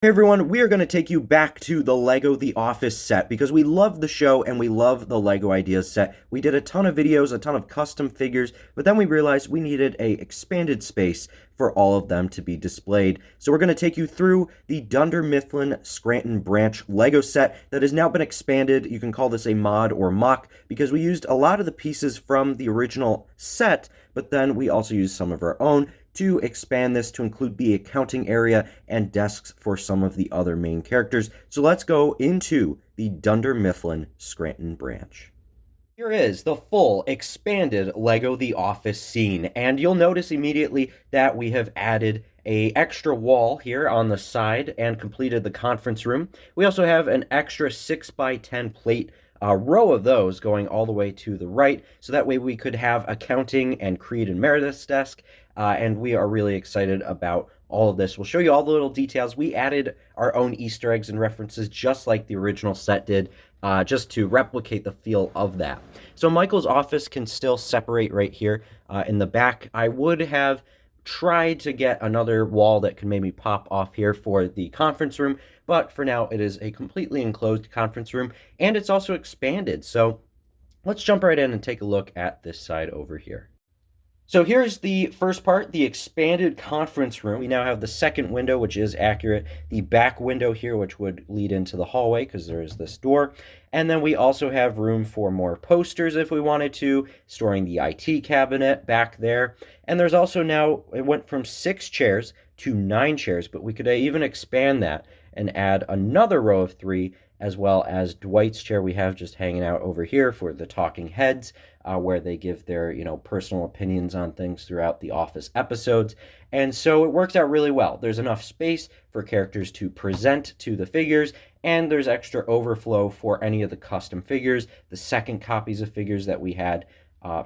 Hey everyone, we are going to take you back to the Lego The Office set because we love the show and we love the Lego Ideas set. We did a ton of videos, a ton of custom figures, but then we realized we needed a expanded space for all of them to be displayed. So we're going to take you through the Dunder Mifflin Scranton Branch Lego set that has now been expanded. You can call this a mod or mock because we used a lot of the pieces from the original set, but then we also used some of our own to expand this to include the accounting area and desks for some of the other main characters. So let's go into the Dunder Mifflin Scranton branch. Here is the full expanded Lego The Office scene, and you'll notice immediately that we have added a extra wall here on the side and completed the conference room. We also have an extra 6x10 plate row of those going all the way to the right, so that way we could have accounting and Creed and Meredith's desk, and we are really excited about all of this. We'll show you all the little details. We added our own Easter eggs and references just like the original set did, just to replicate the feel of that. So Michael's office can still separate right here in the back. I would have tried to get another wall that could maybe pop off here for the conference room, but for now it is a completely enclosed conference room, and it's also expanded. So let's jump right in and take a look at this side over here. So here's the first part, the expanded conference room. We now have the second window, which is accurate, the back window here, which would lead into the hallway because there is this door. And then we also have room for more posters if we wanted to, storing the IT cabinet back there. And there's also now, it went from 6 chairs to 9 chairs, but we could even expand that and add another row of 3, as well as Dwight's chair we have just hanging out over here for the talking heads, where they give their, personal opinions on things throughout the Office episodes. And so it works out really well. There's enough space for characters to present to the figures, and there's extra overflow for any of the custom figures, the second copies of figures that we had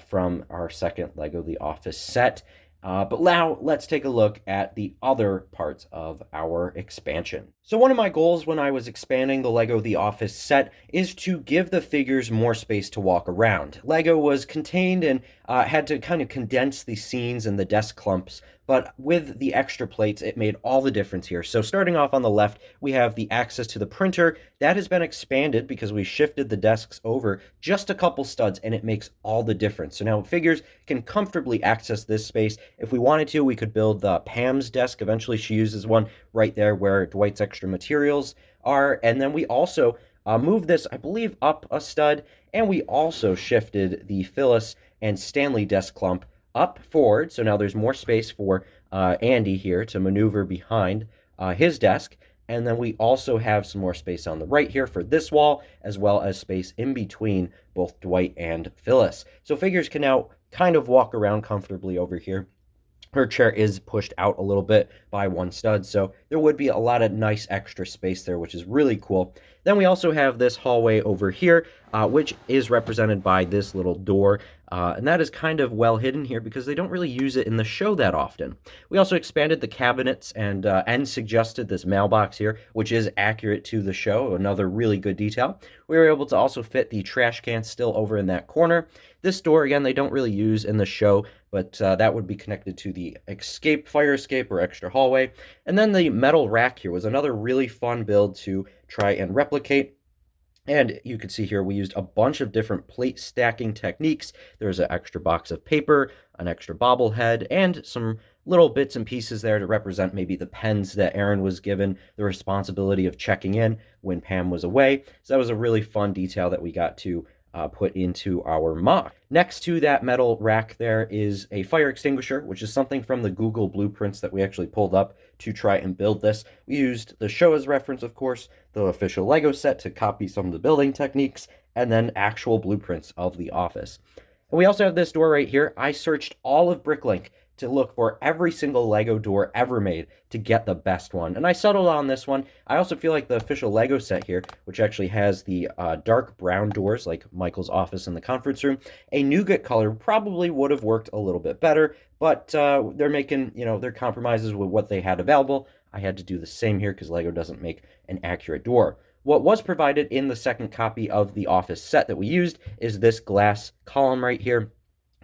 from our second Lego The Office set. But now let's take a look at the other parts of our expansion. So one of my goals when I was expanding the Lego The Office set is to give the figures more space to walk around. Lego was contained and had to kind of condense the scenes and the desk clumps, but with the extra plates, it made all the difference here. So starting off on the left, we have the access to the printer. That has been expanded because we shifted the desks over just a couple studs, and it makes all the difference. So now figures can comfortably access this space. If we wanted to, we could build Pam's desk. Eventually, she uses one right there where Dwight's extra materials are. And then we also moved this, I believe, up a stud, and we also shifted the Phyllis and Stanley desk clump up forward. So now there's more space for Andy here to maneuver behind his desk. And then we also have some more space on the right here for this wall, as well as space in between both Dwight and Phyllis. So figures can now kind of walk around comfortably over here. Her chair is pushed out a little bit by one stud, so there would be a lot of nice extra space there, which is really cool. Then we also have this hallway over here, which is represented by this little door, and that is kind of well hidden here because they don't really use it in the show that often. We also expanded the cabinets and suggested this mailbox here, which is accurate to the show, another really good detail. We were able to also fit the trash can still over in that corner. This door, again, they don't really use in the show, but that would be connected to the fire escape or extra hallway. And then the metal rack here was another really fun build to try and replicate. And you can see here we used a bunch of different plate stacking techniques. There's an extra box of paper, an extra bobblehead, and some little bits and pieces there to represent maybe the pens that Aaron was given the responsibility of checking in when Pam was away. So that was a really fun detail that we got to put into our mock. Next to that metal rack there is a fire extinguisher, which is something from the Google blueprints that we actually pulled up to try and build this. We used the show as reference, of course, the official Lego set to copy some of the building techniques, and then actual blueprints of the office. And we also have this door right here. I searched all of Bricklink to look for every single Lego door ever made to get the best one. And I settled on this one. I also feel like the official Lego set here, which actually has the dark brown doors like Michael's office in the conference room, a nougat color probably would have worked a little bit better, but they're making, their compromises with what they had available. I had to do the same here because Lego doesn't make an accurate door. What was provided in the second copy of the office set that we used is this glass column right here.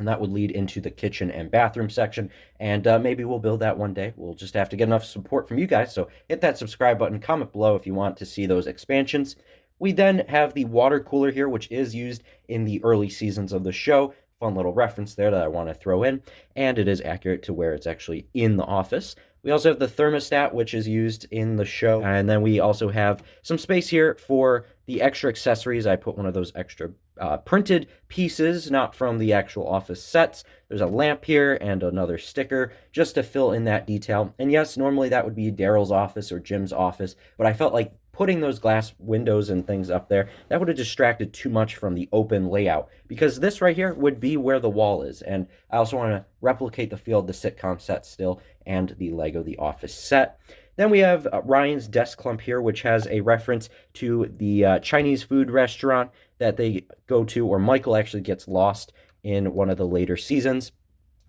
and that would lead into the kitchen and bathroom section. And maybe we'll build that one day. We'll just have to get enough support from you guys. So hit that subscribe button, comment below if you want to see those expansions. We then have the water cooler here, which is used in the early seasons of the show. Fun little reference there that I want to throw in, and it is accurate to where it's actually in the office. We also have the thermostat, which is used in the show, and then we also have some space here for the extra accessories. I put one of those extra printed pieces, not from the actual office sets. There's a lamp here and another sticker just to fill in that detail. And yes, normally that would be Daryl's office or Jim's office, but I felt like putting those glass windows and things up there, that would have distracted too much from the open layout, because this right here would be where the wall is. And I also want to replicate the feel of the sitcom set still and the Lego The Office set. Then we have Ryan's desk clump here, which has a reference to the Chinese food restaurant that they go to, or Michael actually gets lost in one of the later seasons.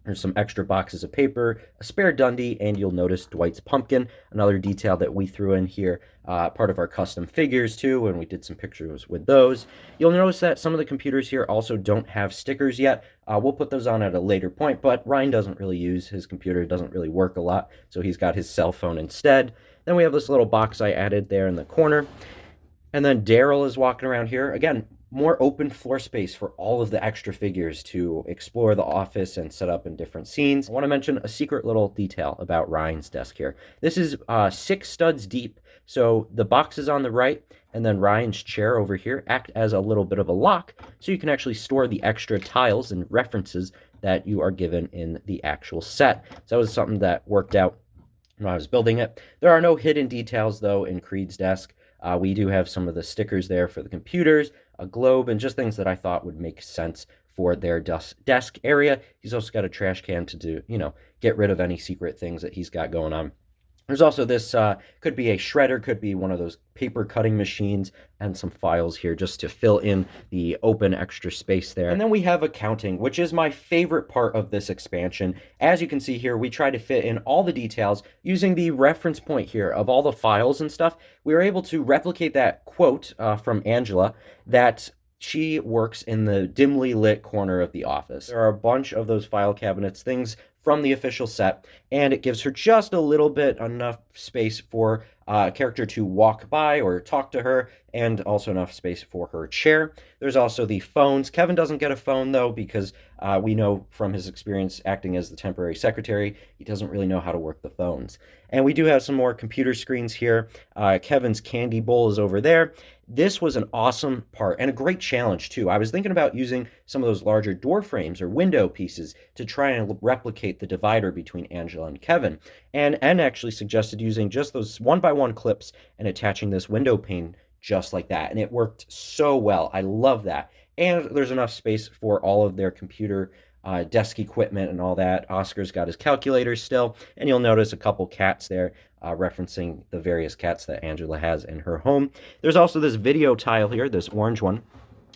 There's some extra boxes of paper, a spare Dundee, and you'll notice Dwight's pumpkin, another detail that we threw in here, part of our custom figures too, and we did some pictures with those. You'll notice that some of the computers here also don't have stickers yet. We'll put those on at a later point, but Ryan doesn't really use his computer. It doesn't really work a lot, so he's got his cell phone instead. Then we have this little box I added there in the corner. And then Daryl is walking around here. Again, more open floor space for all of the extra figures to explore the office and set up in different scenes. I want to mention a secret little detail about Ryan's desk here. This is 6 studs deep, so the boxes on the right and then Ryan's chair over here act as a little bit of a lock, so you can actually store the extra tiles and references that you are given in the actual set. So that was something that worked out when I was building it. There are no hidden details, though, in Creed's desk. We do have some of the stickers there for the computers, a globe, and just things that I thought would make sense for their desk area. He's also got a trash can to do, get rid of any secret things that he's got going on. There's also this, could be a shredder, could be one of those paper cutting machines, and some files here just to fill in the open extra space there. And then we have accounting, which is my favorite part of this expansion. As you can see here, we try to fit in all the details using the reference point here of all the files and stuff. We were able to replicate that quote from Angela that she works in the dimly lit corner of the office. There are a bunch of those file cabinets, things from the official set, and it gives her just a little bit enough space for a character to walk by or talk to her, and also enough space for her chair. There's also the phones. Kevin doesn't get a phone, though, because we know from his experience acting as the temporary secretary, he doesn't really know how to work the phones. And we do have some more computer screens here. Kevin's candy bowl is over there. This was an awesome part and a great challenge, too. I was thinking about using some of those larger door frames or window pieces to try and replicate the divider between Angela and Kevin. And actually suggested using just those one-by-one clips and attaching this window pane just like that. And it worked so well. I love that. And there's enough space for all of their computer desk equipment and all that. Oscar's got his calculator still, and you'll notice a couple cats there referencing the various cats that Angela has in her home. There's also this video tile here, this orange one,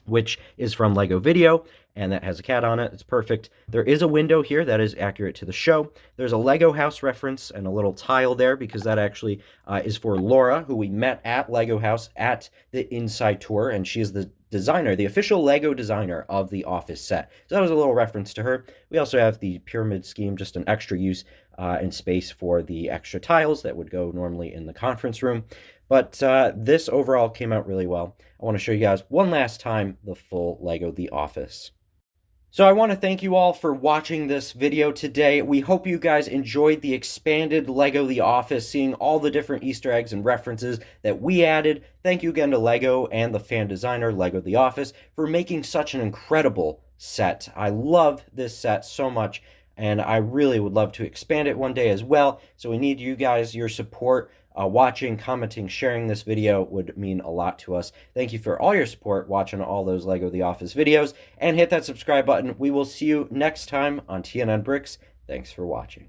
which is from Lego Video, and that has a cat on it. It's perfect. There is a window here that is accurate to the show. There's a Lego House reference and a little tile there because that actually is for Laura, who we met at Lego House at the inside tour, and she is the designer, the official Lego designer of the Office set. So that was a little reference to her. We also have the pyramid scheme, just an extra use in space for the extra tiles that would go normally in the conference room. But this overall came out really well. I want to show you guys one last time the full Lego The Office. So I want to thank you all for watching this video today. We hope you guys enjoyed the expanded Lego The Office, seeing all the different Easter eggs and references that we added. Thank you again to Lego and the fan designer, Lego The Office, for making such an incredible set. I love this set so much, and I really would love to expand it one day as well. So we need you guys, your support. Watching, commenting, sharing this video would mean a lot to us. Thank you for all your support watching all those Lego The Office videos, and hit that subscribe button. We will see you next time on TNN Bricks. Thanks for watching.